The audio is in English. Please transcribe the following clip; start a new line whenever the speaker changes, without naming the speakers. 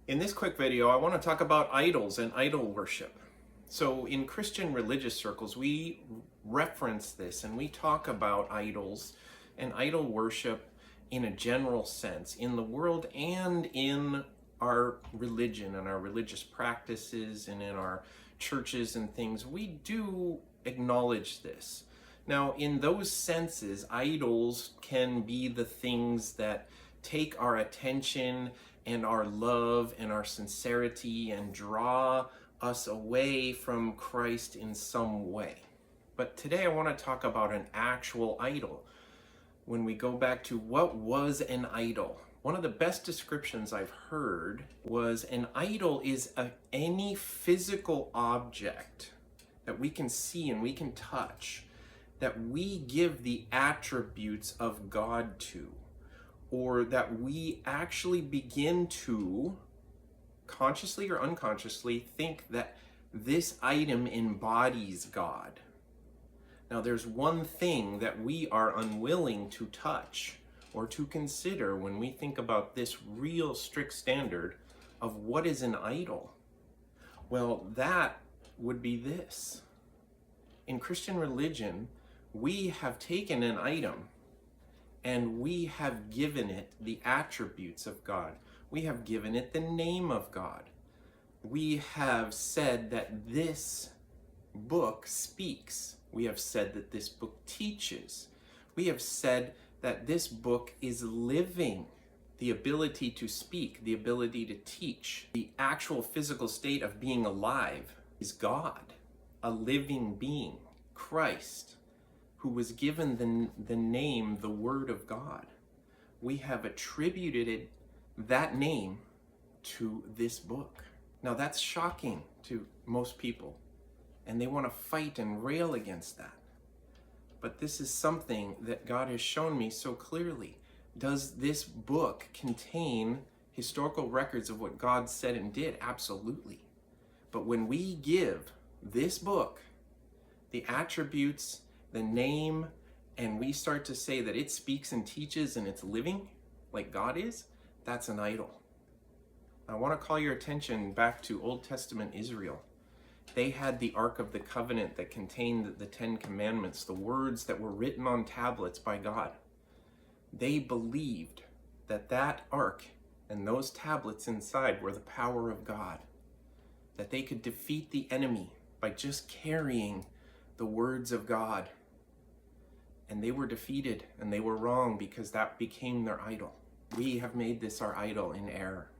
In this quick video, I want to talk about idols and idol worship. So in Christian religious circles, we reference this and we talk about idols and idol worship in a general sense in the world and in our religion and our religious practices and in our churches and things. We do acknowledge this. Now, in those senses, idols can be the things that take our attention and our love and our sincerity and draw us away from Christ in some way. But today I want to talk about an actual idol. When we go back to what was an idol, one of the best descriptions I've heard was an idol is any physical object that we can see and we can touch, that we give the attributes of God to, or that we actually begin to, consciously or unconsciously, think that this item embodies God. Now, there's one thing that we are unwilling to touch or to consider when we think about this real strict standard of what is an idol. Well, that would be this. In Christian religion, we have taken an item and we have given it the attributes of God. We have given it the name of God. We have said that this book speaks. We have said that this book teaches. We have said that this book is living. The ability to speak, the ability to teach, the actual physical state of being alive is God, a living being, Christ, who was given the name, the Word of God. We have attributed that name to this book. Now that's shocking to most people, and they want to fight and rail against that. But this is something that God has shown me so clearly. Does this book contain historical records of what God said and did? Absolutely. But when we give this book the attributes, the name, and we start to say that it speaks and teaches and it's living like God is, that's an idol. I want to call your attention back to Old Testament Israel. They had the Ark of the Covenant that contained the Ten Commandments, the words that were written on tablets by God. They believed that that Ark and those tablets inside were the power of God, that they could defeat the enemy by just carrying the words of God. And they were defeated and they were wrong because that became their idol. We have made this our idol in error.